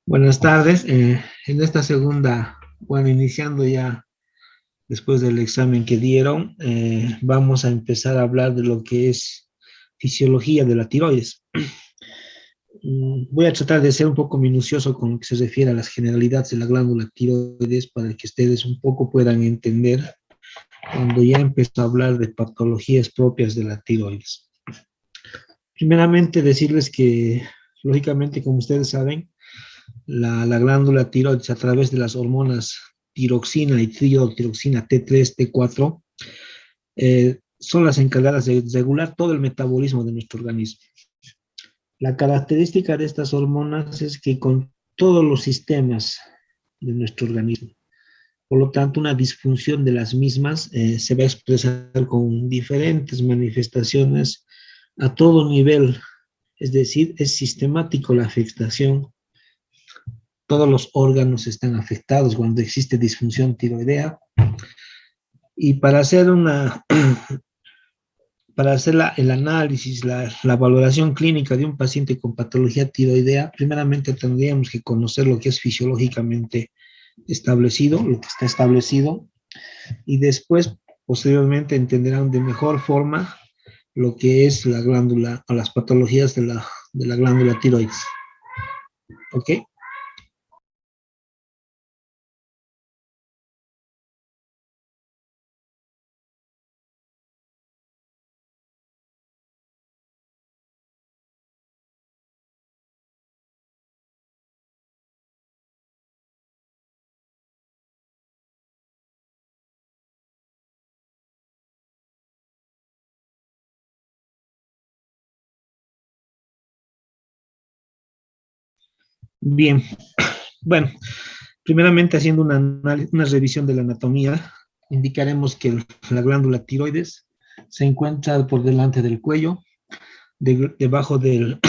Buenas tardes. En esta segunda, bueno, iniciando ya después del examen que dieron, vamos a empezar a hablar de lo que es fisiología de la tiroides. Voy a tratar de ser un poco minucioso con lo que se refiere a las generalidades de la glándula tiroides para que ustedes un poco puedan entender cuando ya empiezo a hablar de patologías propias de la tiroides. Primeramente, decirles que, lógicamente, como ustedes saben, la glándula tiroides a través de las hormonas tiroxina y triiodotiroxina T3, T4, son las encargadas de regular todo el metabolismo de nuestro organismo. La característica de estas hormonas es que con todos los sistemas de nuestro organismo, por lo tanto, una disfunción de las mismas se va a expresar con diferentes manifestaciones a todo nivel, es decir, es sistemático la afectación. Todos los órganos están afectados cuando existe disfunción tiroidea. Y para hacer el análisis, la valoración clínica de un paciente con patología tiroidea, primeramente tendríamos que conocer lo que es fisiológicamente establecido, lo que está establecido, y después, posteriormente, entenderán de mejor forma lo que es la glándula o las patologías de la glándula tiroides. ¿Ok? Bien, bueno, primeramente haciendo una revisión de la anatomía, indicaremos que la glándula tiroides se encuentra por delante del cuello, debajo del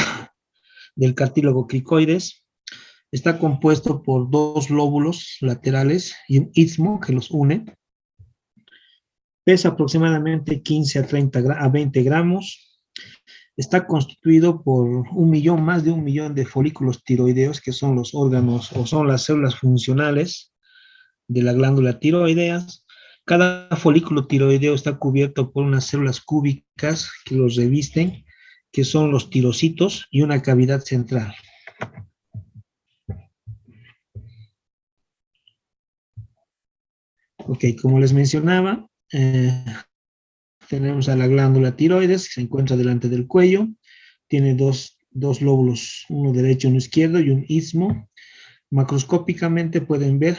cartílago cricoides. Está compuesto por dos lóbulos laterales y un istmo que los une. Pesa aproximadamente 15 a 20 gramos. Está constituido por más de un millón de folículos tiroideos, que son los órganos o son las células funcionales de la glándula tiroidea. Cada folículo tiroideo está cubierto por unas células cúbicas que los revisten, que son los tirocitos, y una cavidad central. Ok, como les mencionaba, tenemos a la glándula tiroides, que se encuentra delante del cuello. Tiene dos lóbulos, uno derecho y uno izquierdo, y un istmo. Macroscópicamente pueden ver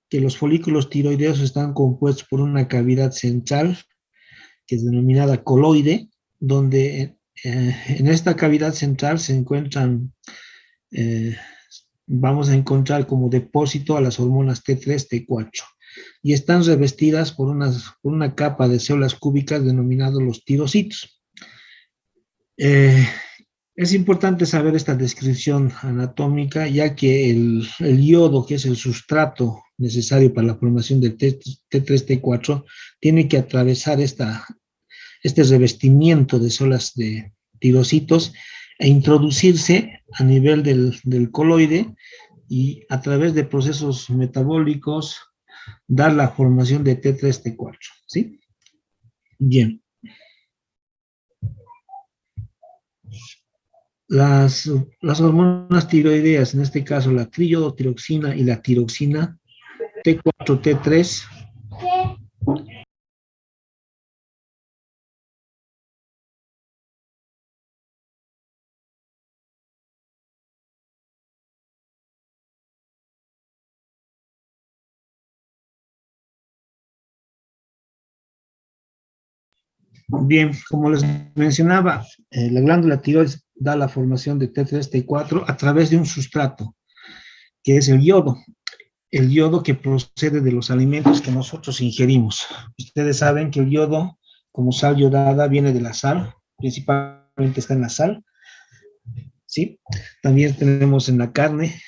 que los folículos tiroideos están compuestos por una cavidad central, que es denominada coloide, donde en esta cavidad central se encuentran, eh, vamos a encontrar como depósito a las hormonas T3, T4, y están revestidas por una capa de células cúbicas denominadas los tirocitos. Eh, es importante saber esta descripción anatómica, ya que el yodo, que es el sustrato necesario para la formación del T3, T4, tiene que atravesar este revestimiento de células de tirocitos e introducirse a nivel del coloide, y a través de procesos metabólicos dar la formación de T3, T4. ¿Sí? Bien. Las hormonas tiroideas, en este caso la triiodotiroxina y la tiroxina T4, T3, bien, como les mencionaba, la glándula tiroides da la formación de T3, T4 a través de un sustrato, que es el yodo que procede de los alimentos que nosotros ingerimos. Ustedes saben que el yodo, como sal yodada, viene de la sal, principalmente está en la sal, ¿sí? También tenemos en la carne,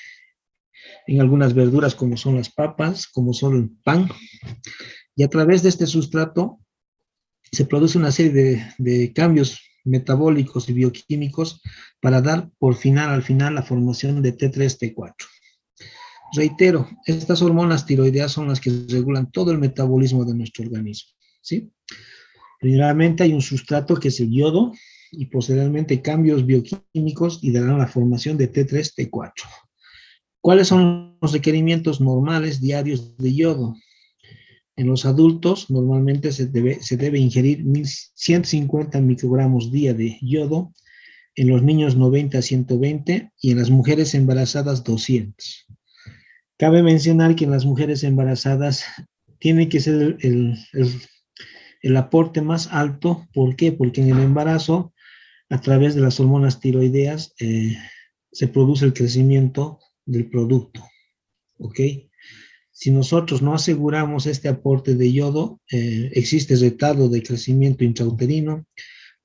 en algunas verduras como son las papas, como son el pan, y a través de este sustrato se produce una serie de cambios metabólicos y bioquímicos para dar al final la formación de T3, T4. Reitero, estas hormonas tiroideas son las que regulan todo el metabolismo de nuestro organismo, ¿sí? Primeramente hay un sustrato que es el yodo y posteriormente cambios bioquímicos y darán la formación de T3, T4. ¿Cuáles son los requerimientos normales diarios de yodo? En los adultos normalmente se debe ingerir 150 microgramos día de yodo, en los niños 90 a 120 y en las mujeres embarazadas 200. Cabe mencionar que en las mujeres embarazadas tiene que ser el aporte más alto. ¿Por qué? Porque en el embarazo, a través de las hormonas tiroideas, se produce el crecimiento del producto. ¿Ok? Si nosotros no aseguramos este aporte de yodo, existe retardo de crecimiento intrauterino,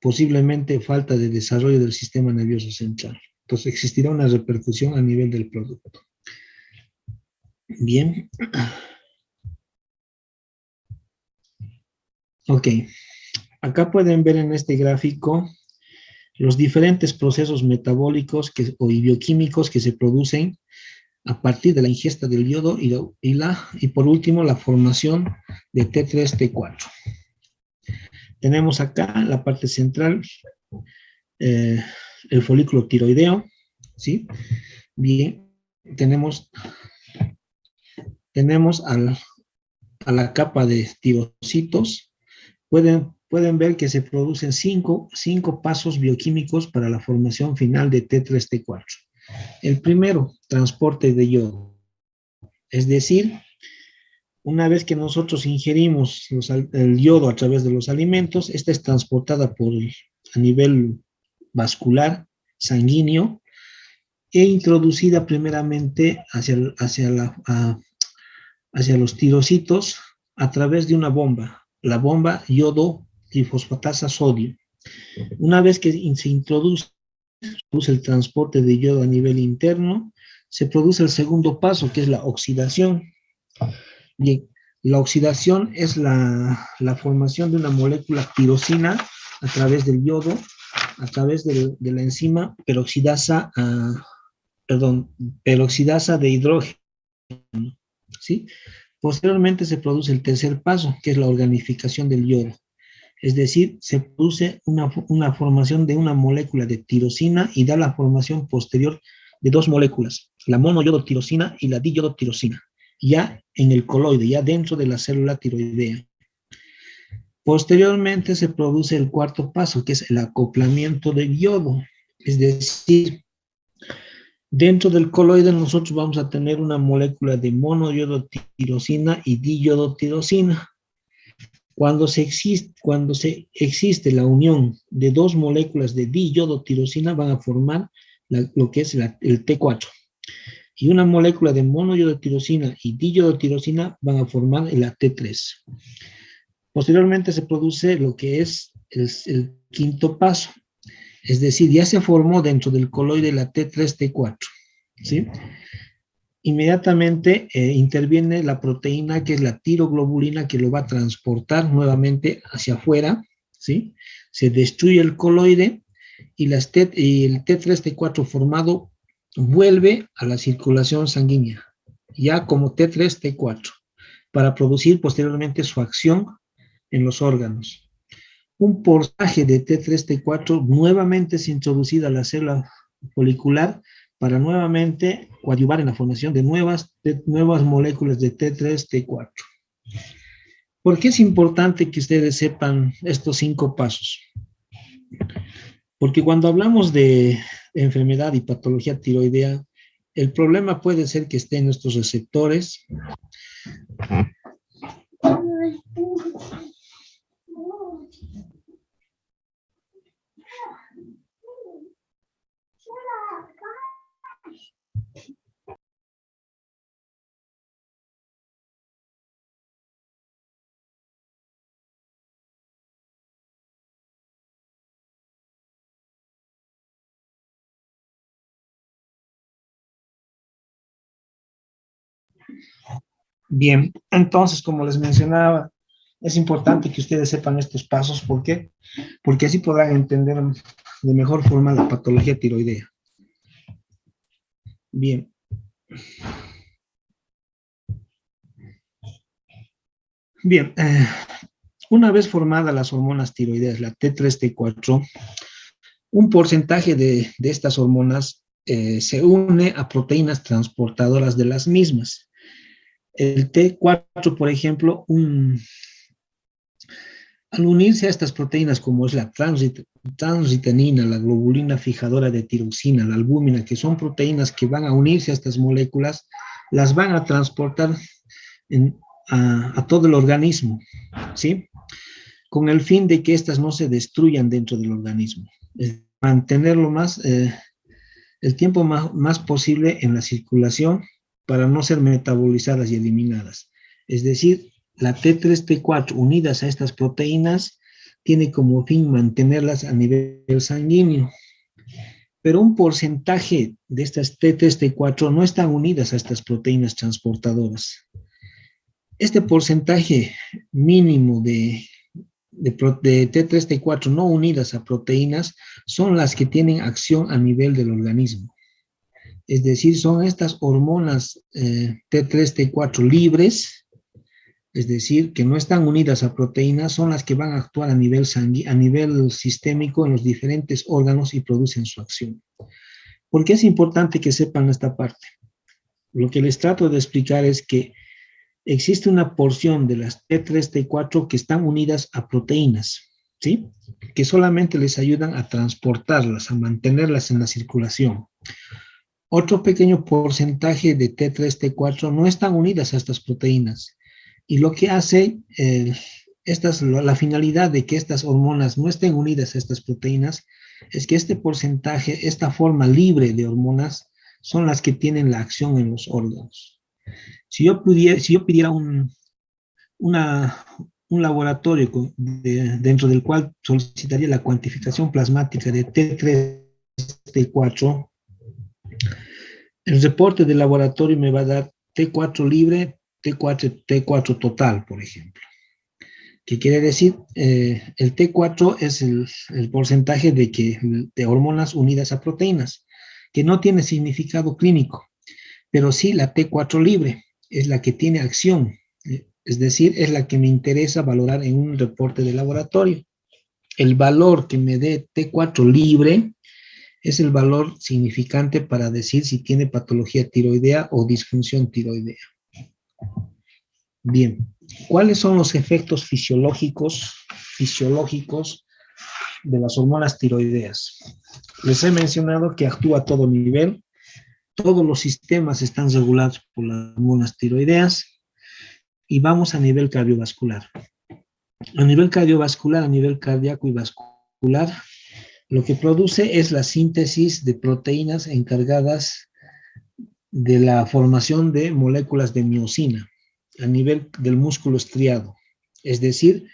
posiblemente falta de desarrollo del sistema nervioso central. Entonces existirá una repercusión a nivel del producto. Bien. Ok. Acá pueden ver en este gráfico los diferentes procesos metabólicos y bioquímicos que se producen a partir de la ingesta del yodo y por último la formación de T3, T4. Tenemos acá en la parte central eh, el folículo tiroideo, ¿sí? Bien, tenemos a la capa de tirocitos. Pueden ver que se producen cinco pasos bioquímicos para la formación final de T3, T4. El primero, transporte de yodo. Es decir, una vez que nosotros ingerimos el yodo a través de los alimentos, esta es transportada a nivel vascular, sanguíneo, e introducida primeramente hacia los tirocitos a través de una bomba, la bomba yodo trifosfatasa sodio. Una vez que se introduce el transporte de yodo a nivel interno, se produce el segundo paso, que es la oxidación. Bien, la oxidación es la formación de una molécula tirosina a través del yodo, a través de la enzima peroxidasa de hidrógeno, ¿sí? Posteriormente se produce el tercer paso, que es la organificación del yodo. Es decir, se produce una formación de una molécula de tirosina y da la formación posterior de dos moléculas, la monoyodotirosina y la diyodotirosina, ya en el coloide, ya dentro de la célula tiroidea. Posteriormente se produce el cuarto paso, que es el acoplamiento del yodo. Es decir, dentro del coloide nosotros vamos a tener una molécula de monoyodotirosina y diyodotirosina. Cuando existe la unión de dos moléculas de diyodotirosina, van a formar lo que es el T4. Y una molécula de monoyodotirosina y diyodotirosina van a formar la T3. Posteriormente se produce lo que es el quinto paso. Es decir, ya se formó dentro del coloide la T3, T4. ¿Sí? Inmediatamente interviene la proteína que es la tiroglobulina que lo va a transportar nuevamente hacia afuera, ¿sí? Se destruye el coloide y el T3, T4 formado vuelve a la circulación sanguínea, ya como T3, T4, para producir posteriormente su acción en los órganos. Un porcentaje de T3, T4 nuevamente es introducida a la célula folicular para nuevamente coadyuvar en la formación de nuevas moléculas de T3, T4. ¿Por qué es importante que ustedes sepan estos 5 pasos? Porque cuando hablamos de enfermedad y patología tiroidea, el problema puede ser que esté en nuestros receptores. Bien, entonces, como les mencionaba, Es importante que ustedes sepan estos pasos. ¿Por qué? Porque así podrán entender de mejor forma la patología tiroidea. Bien. Bien, una vez formadas las hormonas tiroideas, la T3, T4, un porcentaje de estas hormonas se une a proteínas transportadoras de las mismas. El T4, por ejemplo, al unirse a estas proteínas, como es la transritanina, la globulina fijadora de tiroxina, la albúmina, que son proteínas que van a unirse a estas moléculas, las van a transportar a todo el organismo, ¿sí? Con el fin de que éstas no se destruyan dentro del organismo. Mantenerlo el tiempo más posible en la circulación para no ser metabolizadas y eliminadas. Es decir, la T3, T4 unidas a estas proteínas tiene como fin mantenerlas a nivel sanguíneo. Pero un porcentaje de estas T3, T4 no están unidas a estas proteínas transportadoras. Este porcentaje mínimo de T3, T4 no unidas a proteínas son las que tienen acción a nivel del organismo. Es decir, son estas hormonas T3, T4 libres, es decir, que no están unidas a proteínas, son las que van a actuar a nivel sistémico en los diferentes órganos y producen su acción. ¿Por qué es importante que sepan esta parte? Lo que les trato de explicar es que existe una porción de las T3, T4 que están unidas a proteínas, ¿sí? Que solamente les ayudan a transportarlas, a mantenerlas en la circulación. Otro pequeño porcentaje de T3, T4 no están unidas a estas proteínas. Y lo que hace, la finalidad de que estas hormonas no estén unidas a estas proteínas, es que este porcentaje, esta forma libre de hormonas, son las que tienen la acción en los órganos. Si yo pidiera un laboratorio dentro del cual solicitaría la cuantificación plasmática de T3, T4, el reporte del laboratorio me va a dar T4 libre, T4 total, por ejemplo. ¿Qué quiere decir? El T4 es el porcentaje de hormonas unidas a proteínas, que no tiene significado clínico, pero sí la T4 libre es la que tiene acción, es decir, es la que me interesa valorar en un reporte de laboratorio. El valor que me dé T4 libre es el valor significante para decir si tiene patología tiroidea o disfunción tiroidea. Bien, ¿cuáles son los efectos fisiológicos de las hormonas tiroideas? Les he mencionado que actúa a todo nivel, todos los sistemas están regulados por las hormonas tiroideas y vamos a nivel cardiovascular. A nivel cardiovascular, a nivel cardíaco y vascular, lo que produce es la síntesis de proteínas encargadas de la formación de moléculas de miocina a nivel del músculo estriado. Es decir,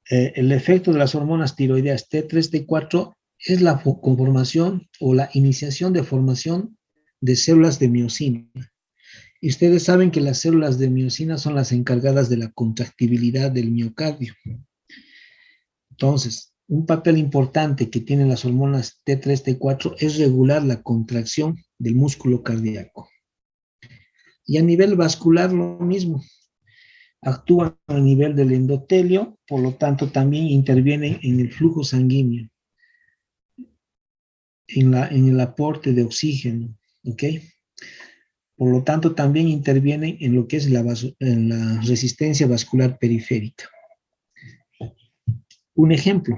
el efecto de las hormonas tiroideas T3, T4 es la conformación o la iniciación de formación de células de miocina. Y ustedes saben que las células de miocina son las encargadas de la contractibilidad del miocardio. Entonces, un papel importante que tienen las hormonas T3, T4 es regular la contracción del músculo cardíaco. Y a nivel vascular lo mismo. Actúan a nivel del endotelio, por lo tanto también intervienen en el flujo sanguíneo, en el aporte de oxígeno, ¿ok? Por lo tanto también intervienen en lo que es en la resistencia vascular periférica. Un ejemplo,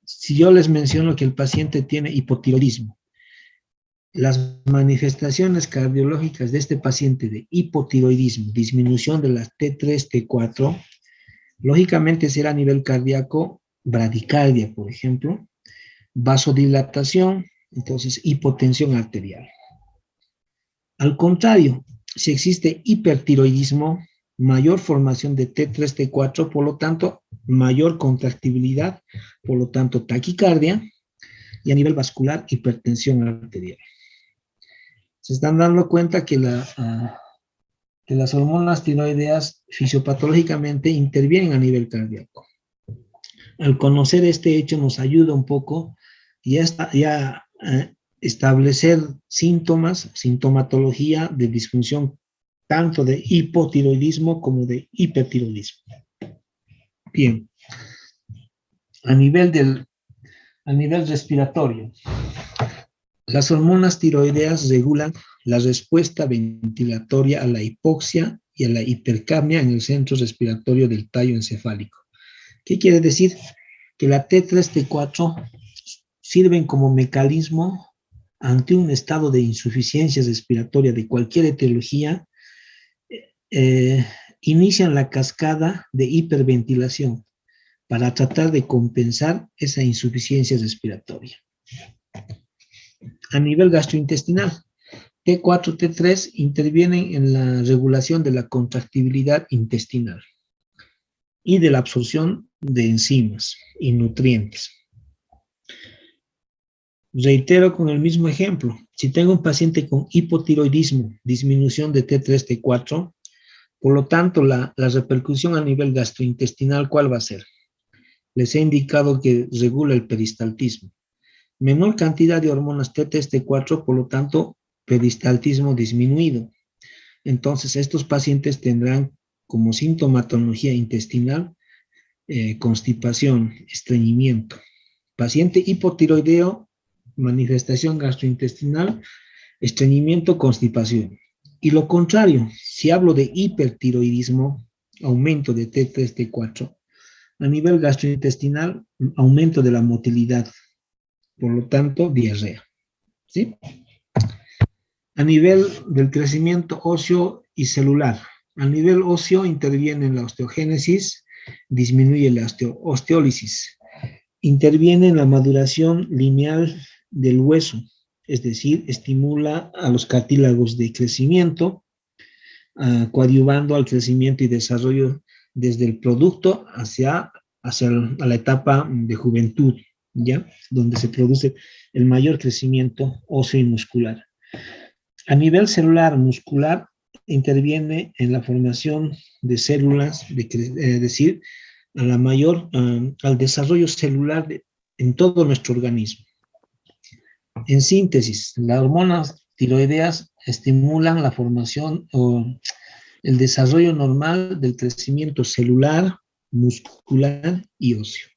si yo les menciono que el paciente tiene hipotiroidismo, las manifestaciones cardiológicas de este paciente de hipotiroidismo, disminución de las T3, T4, lógicamente será a nivel cardíaco, bradicardia, por ejemplo, vasodilatación, entonces hipotensión arterial. Al contrario, si existe hipertiroidismo, mayor formación de T3, T4, por lo tanto, mayor contractibilidad, por lo tanto, taquicardia, y a nivel vascular, hipertensión arterial. Se están dando cuenta que que las hormonas tiroideas fisiopatológicamente intervienen a nivel cardíaco. Al conocer este hecho nos ayuda un poco ya establecer síntomas, sintomatología de disfunción tanto de hipotiroidismo como de hipertiroidismo. Bien, a nivel respiratorio, las hormonas tiroideas regulan la respuesta ventilatoria a la hipoxia y a la hipercapnia en el centro respiratorio del tallo encefálico. ¿Qué quiere decir? Que la T3, T4 sirven como mecanismo ante un estado de insuficiencia respiratoria de cualquier etiología, inician la cascada de hiperventilación para tratar de compensar esa insuficiencia respiratoria. A nivel gastrointestinal, T4, T3 intervienen en la regulación de la contractibilidad intestinal y de la absorción de enzimas y nutrientes. Reitero con el mismo ejemplo. Si tengo un paciente con hipotiroidismo, disminución de T3, T4, por lo tanto, la repercusión a nivel gastrointestinal, ¿cuál va a ser? Les he indicado que regula el peristaltismo. Menor cantidad de hormonas T3, T4, por lo tanto, peristaltismo disminuido. Entonces, estos pacientes tendrán como sintomatología intestinal constipación, estreñimiento. Paciente hipotiroideo, manifestación gastrointestinal, estreñimiento, constipación. Y lo contrario, si hablo de hipertiroidismo, aumento de T3, T4, a nivel gastrointestinal, aumento de la motilidad, por lo tanto, diarrea. ¿Sí? A nivel del crecimiento óseo y celular, a nivel óseo interviene en la osteogénesis, disminuye la osteólisis, interviene en la maduración lineal del hueso, es decir, estimula a los cartílagos de crecimiento, coadyuvando al crecimiento y desarrollo desde el producto hacia la etapa de juventud, ¿ya? Donde se produce el mayor crecimiento óseo y muscular. A nivel celular muscular, interviene en la formación de células, es decir, al desarrollo celular en todo nuestro organismo. En síntesis, las hormonas tiroideas estimulan la formación o el desarrollo normal del crecimiento celular, muscular y óseo.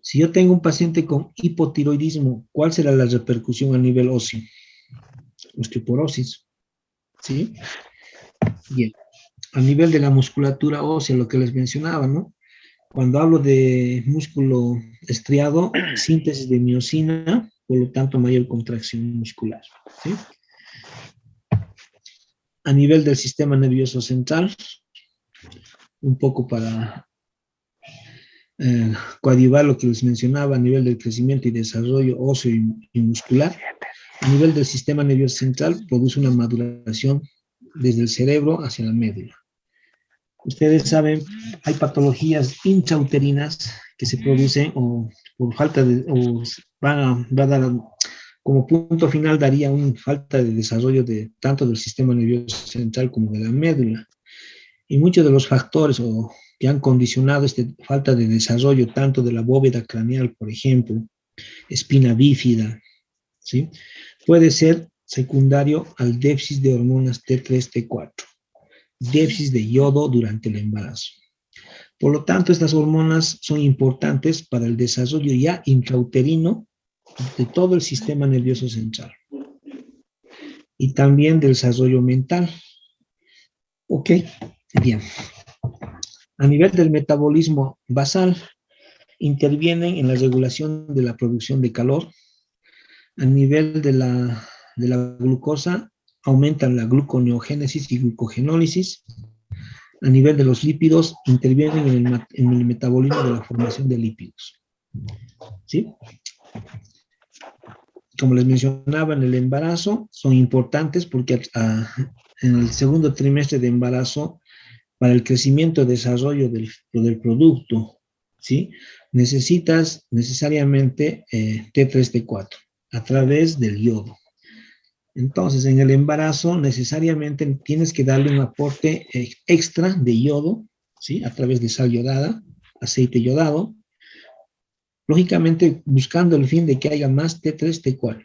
Si yo tengo un paciente con hipotiroidismo, ¿cuál será la repercusión a nivel óseo? Osteoporosis. ¿Sí? Bien. A nivel de la musculatura ósea, lo que les mencionaba, ¿no? Cuando hablo de músculo estriado, síntesis de miosina, por lo tanto, mayor contracción muscular. ¿Sí? A nivel del sistema nervioso central, un poco para coadyuvar lo que les mencionaba a nivel del crecimiento y desarrollo óseo y muscular. A nivel del sistema nervioso central, produce una maduración desde el cerebro hacia la médula. Ustedes saben, hay patologías intrauterinas que se producen o por falta de, o va a dar como punto final daría una falta de desarrollo de tanto del sistema nervioso central como de la médula. Y muchos de los factores que han condicionado esta falta de desarrollo tanto de la bóveda craneal, por ejemplo, espina bífida, ¿sí? Puede ser secundario al déficit de hormonas T3, T4, déficit de yodo durante el embarazo. Por lo tanto, estas hormonas son importantes para el desarrollo ya intrauterino de todo el sistema nervioso central y también del desarrollo mental. Ok, bien. A nivel del metabolismo basal, intervienen en la regulación de la producción de calor. A nivel de la glucosa, aumentan la gluconeogénesis y glucogenólisis. A nivel de los lípidos, intervienen en el metabolismo de la formación de lípidos. ¿Sí? Como les mencionaba, en el embarazo son importantes porque en el segundo trimestre de embarazo, para el crecimiento y desarrollo del producto, ¿sí? Necesitas necesariamente T3, T4 a través del yodo. Entonces, en el embarazo necesariamente tienes que darle un aporte extra de yodo, ¿sí? A través de sal yodada, aceite yodado, lógicamente buscando el fin de que haya más T3, T4.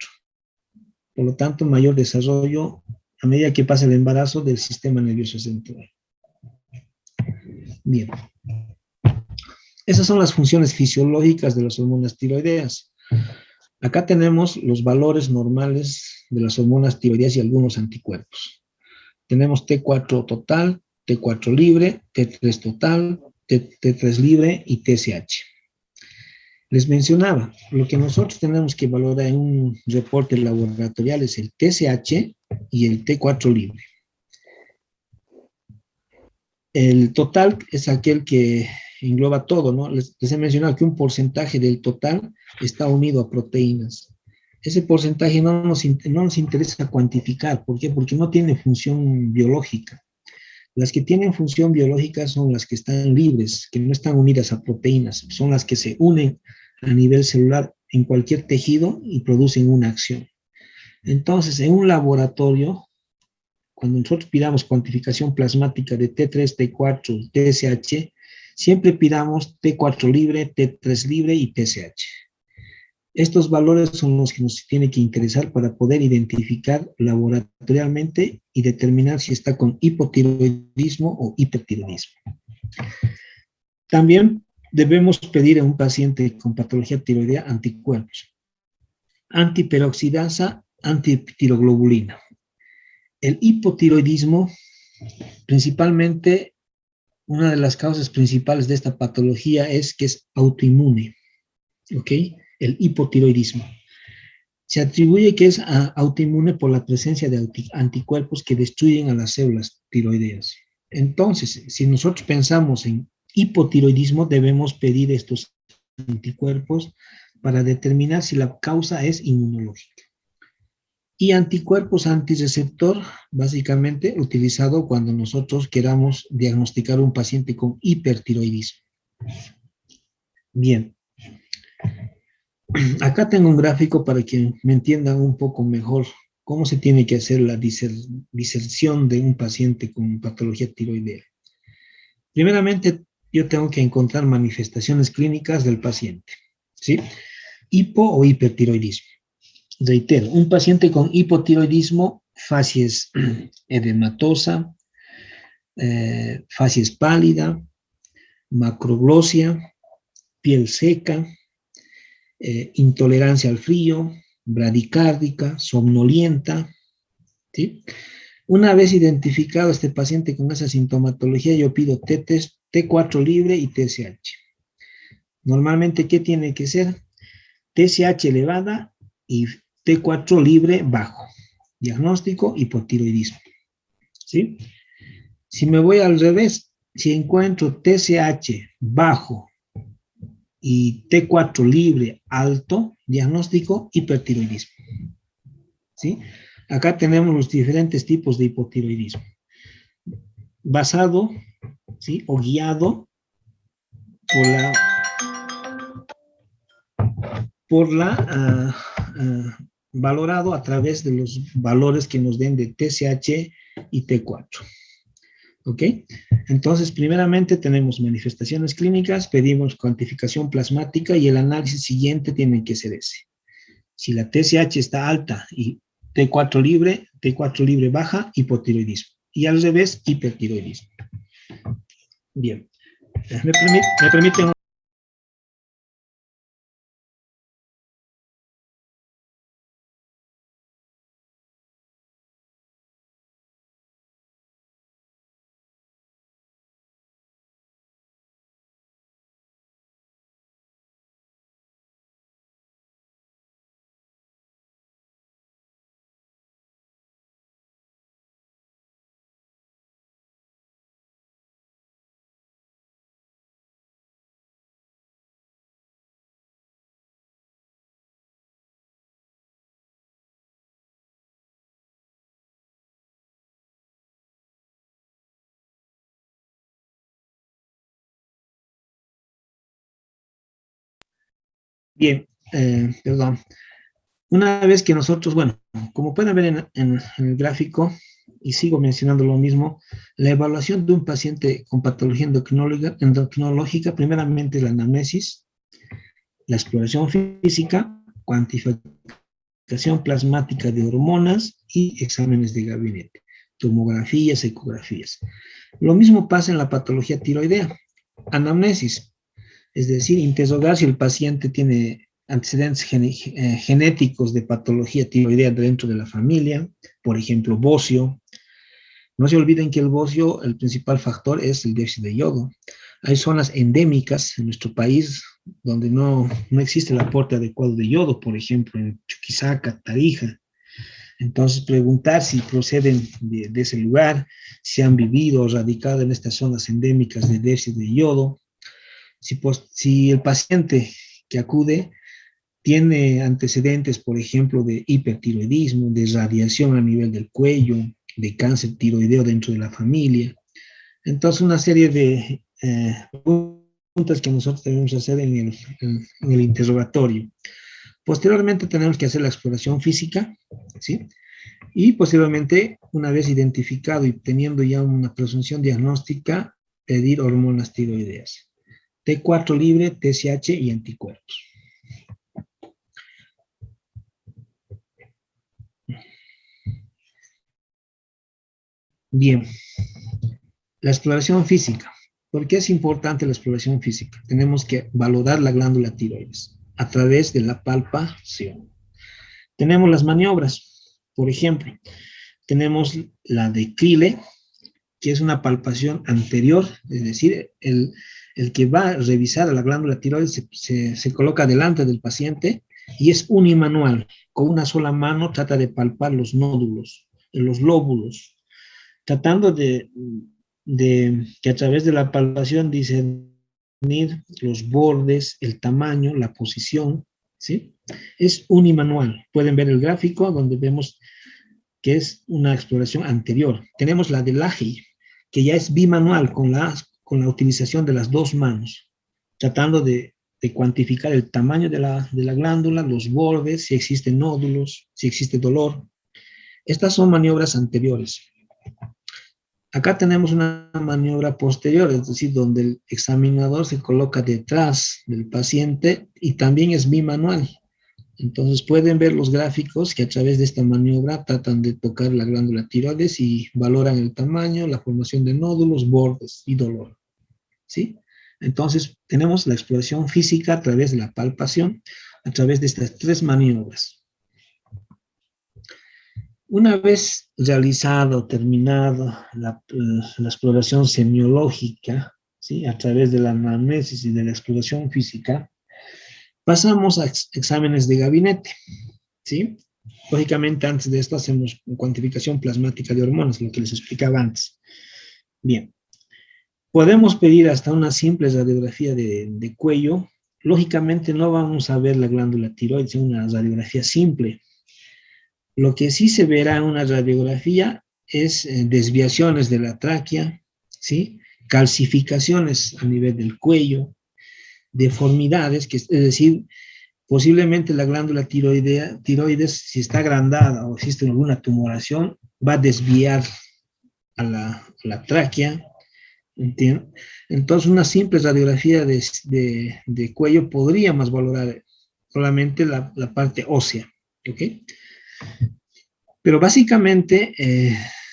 Por lo tanto, mayor desarrollo a medida que pasa el embarazo del sistema nervioso central. Bien. Esas son las funciones fisiológicas de las hormonas tiroideas. Acá tenemos los valores normales de las hormonas tiroideas y algunos anticuerpos. Tenemos T4 total, T4 libre, T3 total, T3 libre y TSH. Les mencionaba, lo que nosotros tenemos que valorar en un reporte laboratorial es el TSH y el T4 libre. El total es aquel que engloba todo, ¿no? Les he mencionado que un porcentaje del total está unido a proteínas. Ese porcentaje no nos interesa cuantificar. ¿Por qué? Porque no tiene función biológica. Las que tienen función biológica son las que están libres, que no están unidas a proteínas, son las que se unen a nivel celular en cualquier tejido y producen una acción. Entonces, en un laboratorio, cuando nosotros pidamos cuantificación plasmática de T3, T4, TSH, siempre pidamos T4 libre, T3 libre y TSH. Estos valores son los que nos tiene que interesar para poder identificar laboratorialmente y determinar si está con hipotiroidismo o hipertiroidismo. También debemos pedir a un paciente con patología tiroidea anticuerpos, antiperoxidasa, antitiroglobulina. El hipotiroidismo, principalmente, una de las causas principales de esta patología es que es autoinmune, ¿ok? El hipotiroidismo. Se atribuye que es autoinmune por la presencia de anticuerpos que destruyen a las células tiroideas. Entonces, si nosotros pensamos en hipotiroidismo, debemos pedir estos anticuerpos para determinar si la causa es inmunológica. Y anticuerpos antirreceptor, básicamente utilizado cuando nosotros queramos diagnosticar a un paciente con hipertiroidismo. Bien, acá tengo un gráfico para que me entiendan un poco mejor cómo se tiene que hacer la diserción de un paciente con patología tiroidea. Primeramente, yo tengo que encontrar manifestaciones clínicas del paciente, ¿sí? Hipo o hipertiroidismo. Reitero, un paciente con hipotiroidismo, facies edematosa, facies pálida, macroglosia, piel seca, intolerancia al frío, bradicárdica, somnolienta, ¿sí? Una vez identificado este paciente con esa sintomatología, yo pido T4 libre y TSH. Normalmente, ¿qué tiene que ser? TSH elevada y T4 libre bajo. Diagnóstico, hipotiroidismo. ¿Sí? Si me voy al revés, si encuentro TSH bajo y T4 libre alto, diagnóstico, hipertiroidismo. ¿Sí? Acá tenemos los diferentes tipos de hipotiroidismo. Basado, ¿sí? O guiado valorado a través de los valores que nos den de TSH y T4. ¿Ok? Entonces, primeramente tenemos manifestaciones clínicas, pedimos cuantificación plasmática y el análisis siguiente tiene que ser ese. Si la TSH está alta y T4 libre baja, hipotiroidismo. Y al revés, hipertiroidismo. Bien. ¿Me permiten? Bien, perdón. Una vez que nosotros, bueno, como pueden ver en el gráfico, y sigo mencionando lo mismo, la evaluación de un paciente con patología endocrinológica, primeramente la anamnesis, la exploración física, cuantificación plasmática de hormonas y exámenes de gabinete, tomografías, ecografías. Lo mismo pasa en la patología tiroidea. Anamnesis, es decir, interrogar si el paciente tiene antecedentes genéticos de patología tiroidea dentro de la familia, por ejemplo, bocio. No se olviden que el bocio, el principal factor es el déficit de yodo. Hay zonas endémicas en nuestro país donde no existe el aporte adecuado de yodo, por ejemplo, en Chuquisaca, Tarija. Entonces, preguntar si proceden de ese lugar, si han vivido o radicado en estas zonas endémicas de déficit de yodo, si el paciente que acude tiene antecedentes, por ejemplo, de hipertiroidismo, de radiación a nivel del cuello, de cáncer tiroideo dentro de la familia. Entonces, una serie de preguntas que nosotros debemos hacer en el interrogatorio. Posteriormente tenemos que hacer la exploración física, ¿sí? Y posteriormente, una vez identificado y teniendo ya una presunción diagnóstica, pedir hormonas tiroideas. T4 libre, TSH y anticuerpos. Bien, la exploración física. ¿Por qué es importante la exploración física? Tenemos que valorar la glándula tiroides a través de la palpación. Tenemos las maniobras, por ejemplo, tenemos la de Crilley, que es una palpación anterior, es decir, el que va a revisar a la glándula tiroides se coloca delante del paciente y es unimanual. Con una sola mano trata de palpar los nódulos, los lóbulos, tratando de que a través de la palpación discernir los bordes, el tamaño, la posición, ¿sí? Es unimanual. Pueden ver el gráfico donde vemos que es una exploración anterior. Tenemos la de Lahey, que ya es bimanual con la utilización de las dos manos, tratando de cuantificar el tamaño de la glándula, los bordes, si existen nódulos, si existe dolor. Estas son maniobras anteriores. Acá tenemos una maniobra posterior, es decir, donde el examinador se coloca detrás del paciente y también es bimanual. Entonces pueden ver los gráficos que a través de esta maniobra tratan de tocar la glándula tiroides y valoran el tamaño, la formación de nódulos, bordes y dolor. ¿Sí? Entonces tenemos la exploración física a través de la palpación, a través de estas tres maniobras. Una vez realizado, terminado la exploración semiológica, ¿sí? A través de la anamnesis y de la exploración física, pasamos a exámenes de gabinete, ¿sí? Lógicamente, antes de esto hacemos cuantificación plasmática de hormonas, lo que les explicaba antes. Bien, podemos pedir hasta una simple radiografía de cuello. Lógicamente no vamos a ver la glándula tiroides en una radiografía simple. Lo que sí se verá en una radiografía es desviaciones de la tráquea, ¿sí? Calcificaciones a nivel del cuello, deformidades, es decir, posiblemente la glándula tiroides, si está agrandada o existe alguna tumoración, va a desviar a la tráquea. ¿Entiendes? Entonces, una simple radiografía de cuello podríamos valorar solamente la parte ósea. ¿Ok? Pero básicamente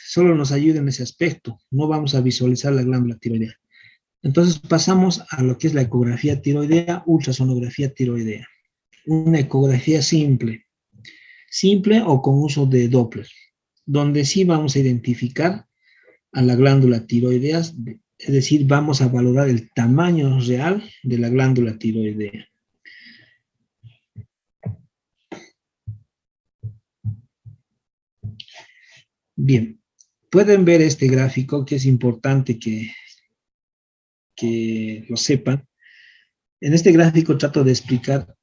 solo nos ayuda en ese aspecto. No vamos a visualizar la glándula tiroidea. Entonces pasamos a lo que es la ecografía tiroidea, ultrasonografía tiroidea. Una ecografía simple o con uso de Doppler, donde sí vamos a identificar a la glándula tiroidea, es decir, vamos a valorar el tamaño real de la glándula tiroidea. Bien, pueden ver este gráfico que es importante que lo sepan. En este gráfico trato de explicar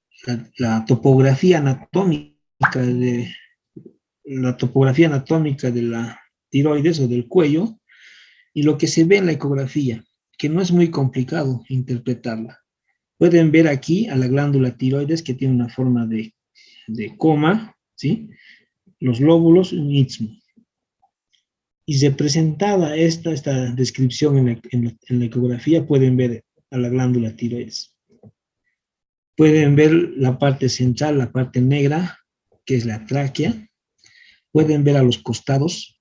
la topografía anatómica de la tiroides o del cuello y lo que se ve en la ecografía, que no es muy complicado interpretarla. Pueden ver aquí a la glándula tiroides que tiene una forma de coma, ¿sí? Los lóbulos, un istmo. Y representada esta descripción en la ecografía, pueden ver a la glándula tiroides. Pueden ver la parte central, la parte negra, que es la tráquea. Pueden ver a los costados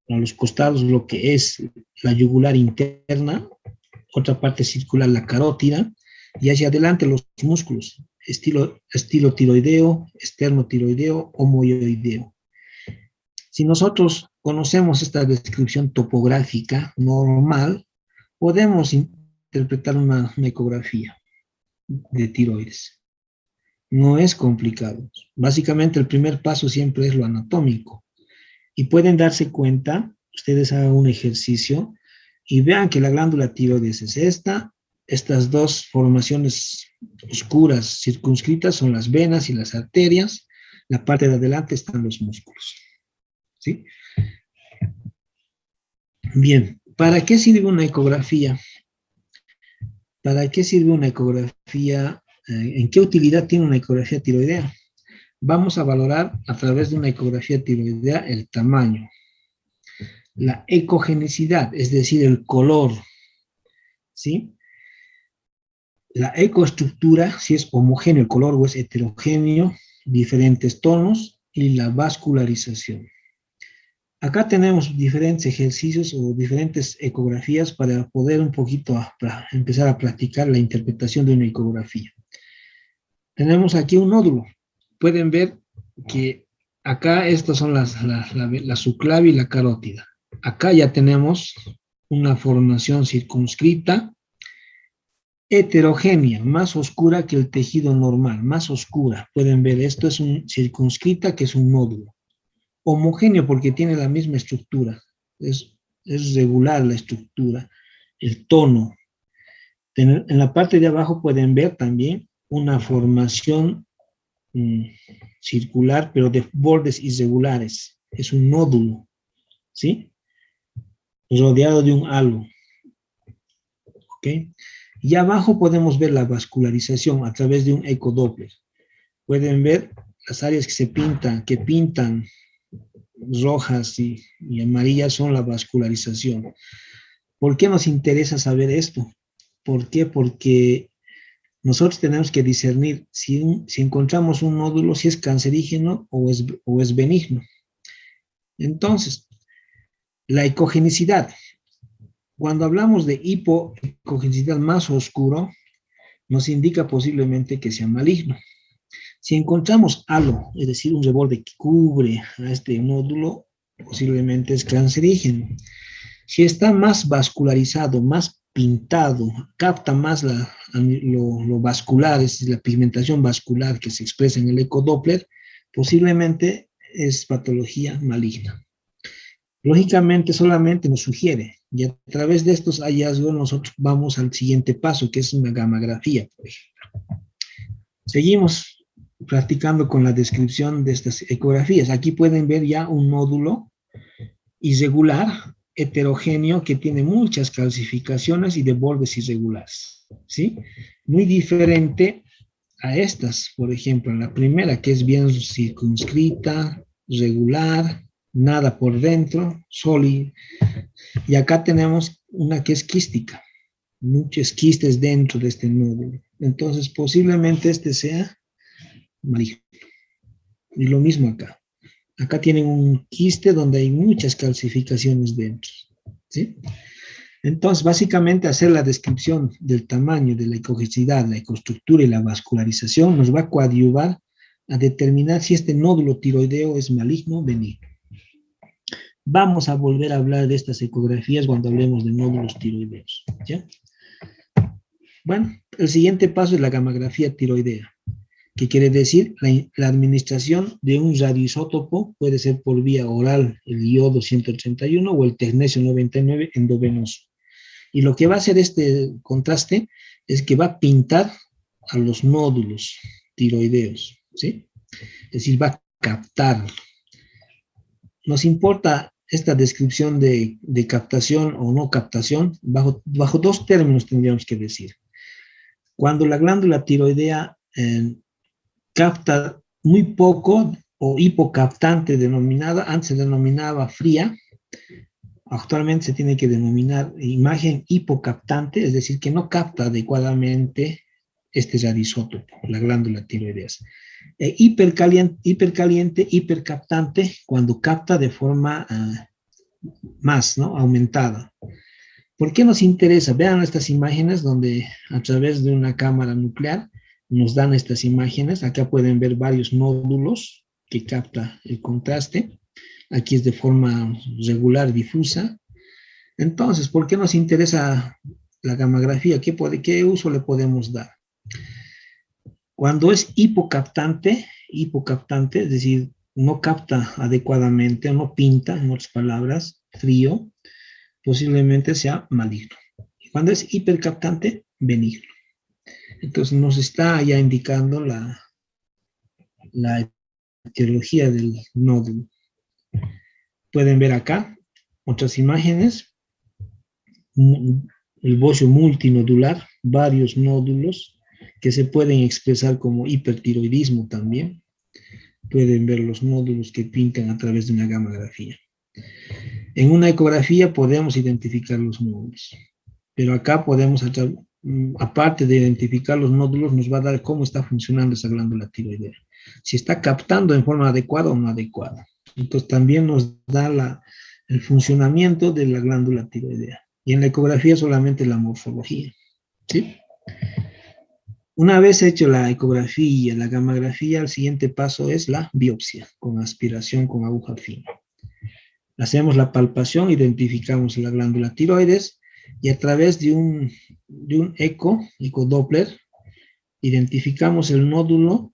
lo que es la yugular interna, otra parte circular, la carótida, y hacia adelante los músculos, estilo tiroideo, esternotiroideo, homoioideo. Si nosotros conocemos esta descripción topográfica normal, podemos interpretar una ecografía de tiroides. No es complicado. Básicamente el primer paso siempre es lo anatómico. Y pueden darse cuenta, ustedes hagan un ejercicio y vean que la glándula tiroides es estas dos formaciones oscuras circunscritas son las venas y las arterias, la parte de adelante están los músculos. ¿Sí? Bien, ¿para qué sirve una ecografía? ¿Para qué sirve una ecografía? ¿En qué utilidad tiene una ecografía tiroidea? Vamos a valorar a través de una ecografía tiroidea el tamaño, la ecogenicidad, es decir, el color, ¿sí? La ecoestructura, si es homogéneo el color o es heterogéneo, diferentes tonos, y la vascularización. Acá tenemos diferentes ejercicios o diferentes ecografías para poder un poquito empezar a practicar la interpretación de una ecografía. Tenemos aquí un nódulo. Pueden ver que acá estas son la subclavia y la carótida. Acá ya tenemos una formación circunscrita, heterogénea, más oscura que el tejido normal, más oscura. Pueden ver, esto es un circunscrita, que es un nódulo. Homogéneo porque tiene la misma estructura. Es regular la estructura, el tono. En la parte de abajo pueden ver también una formación circular, pero de bordes irregulares. Es un nódulo, ¿sí? Rodeado de un halo. ¿Ok? Y abajo podemos ver la vascularización a través de un ecodoppler. Pueden ver las áreas que pintan rojas y amarillas son la vascularización. ¿Por qué nos interesa saber esto? ¿Por qué? Porque nosotros tenemos que discernir si encontramos un nódulo, si es cancerígeno o es benigno. Entonces, la ecogenicidad. Cuando hablamos de hipoecogenicidad más oscuro, nos indica posiblemente que sea maligno. Si encontramos halo, es decir, un reborde que cubre a este nódulo, posiblemente es cancerígeno. Si está más vascularizado, más pintado, capta más lo vascular, es decir, la pigmentación vascular que se expresa en el ecodoppler, posiblemente es patología maligna. Lógicamente solamente nos sugiere, y a través de estos hallazgos nosotros vamos al siguiente paso, que es una gamografía, por ejemplo. Seguimos practicando con la descripción de estas ecografías. Aquí pueden ver ya un nódulo irregular, heterogéneo, que tiene muchas calcificaciones y de bordes irregulares, ¿sí? Muy diferente a estas, por ejemplo, la primera, que es bien circunscrita, regular, nada por dentro, sólido. Y acá tenemos una que es quística, muchos quistes dentro de este nódulo. Entonces, posiblemente este sea maligno. Y lo mismo acá. Acá tienen un quiste donde hay muchas calcificaciones dentro, ¿sí? Entonces, básicamente, hacer la descripción del tamaño, de la ecogenicidad, la ecoestructura y la vascularización nos va a coadyuvar a determinar si este nódulo tiroideo es maligno o benigno. Vamos a volver a hablar de estas ecografías cuando hablemos de nódulos tiroideos, ¿ya? Bueno, el siguiente paso es la gamografía tiroidea, que quiere decir la administración de un radioisótopo, puede ser por vía oral, el iodo 131 o el tecnesio 99 endovenoso. Y lo que va a hacer este contraste es que va a pintar a los nódulos tiroideos, ¿sí? Es decir, va a captar. Nos importa esta descripción de captación o no captación bajo dos términos, tendríamos que decir. Cuando la glándula tiroidea capta muy poco o hipocaptante denominada, antes se denominaba fría, actualmente se tiene que denominar imagen hipocaptante, es decir, que no capta adecuadamente este radioisótopo, la glándula tiroideas. Hipercaliente, hipercaptante, cuando capta de forma más, ¿no? Aumentada. ¿Por qué nos interesa? Vean estas imágenes donde a través de una cámara nuclear nos dan estas imágenes. Acá pueden ver varios nódulos que capta el contraste. Aquí es de forma regular, difusa. Entonces, ¿por qué nos interesa la gammagrafía? ¿Qué uso le podemos dar? Cuando es hipocaptante, es decir, no capta adecuadamente o no pinta, en otras palabras, frío, posiblemente sea maligno. Y cuando es hipercaptante, benigno. Entonces nos está ya indicando la etiología del nódulo. Pueden ver acá otras imágenes, el bocio multinodular, varios nódulos que se pueden expresar como hipertiroidismo también. Pueden ver los nódulos que pintan a través de una gammagrafía. En una ecografía podemos identificar los nódulos, pero acá podemos, aparte de identificar los nódulos, nos va a dar cómo está funcionando esa glándula tiroidea. Si está captando en forma adecuada o no adecuada. Entonces también nos da el funcionamiento de la glándula tiroidea. Y en la ecografía solamente la morfología. ¿Sí? Una vez hecho la ecografía, la gammagrafía, el siguiente paso es la biopsia, con aspiración con aguja fina. Hacemos la palpación, identificamos la glándula tiroides y a través de un eco-doppler, identificamos el nódulo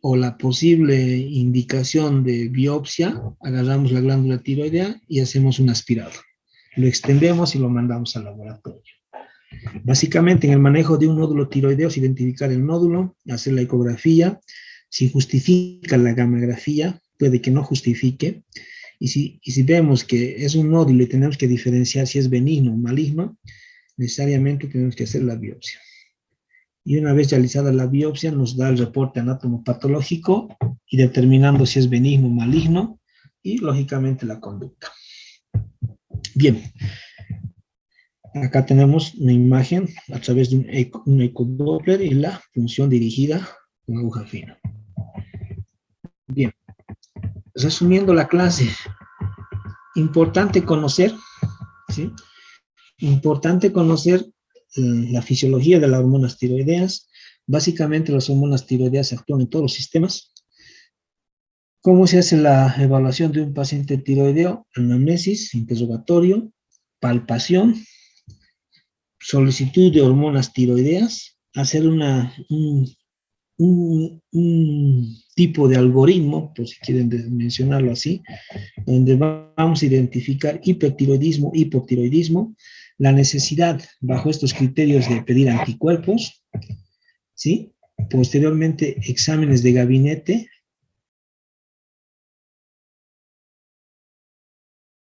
o la posible indicación de biopsia, agarramos la glándula tiroidea y hacemos un aspirado. Lo extendemos y lo mandamos al laboratorio. Básicamente, en el manejo de un nódulo tiroideo es identificar el nódulo, hacer la ecografía, si justifica la gammagrafía, puede que no justifique, y si vemos que es un nódulo y tenemos que diferenciar si es benigno o maligno, necesariamente tenemos que hacer la biopsia. Y una vez realizada la biopsia, nos da el reporte anatomopatológico y determinando si es benigno o maligno, y lógicamente la conducta. Bien. Acá tenemos una imagen a través de un ecodoppler y la función dirigida con aguja fina. Bien. Resumiendo la clase, importante conocer, ¿sí? Importante conocer la fisiología de las hormonas tiroideas. Básicamente las hormonas tiroideas actúan en todos los sistemas. ¿Cómo se hace la evaluación de un paciente tiroideo? Anamnesis, interrogatorio, palpación, solicitud de hormonas tiroideas, hacer un tipo de algoritmo, por si quieren mencionarlo así, donde vamos a identificar hipertiroidismo, hipotiroidismo, la necesidad bajo estos criterios de pedir anticuerpos, ¿sí? Posteriormente, exámenes de gabinete,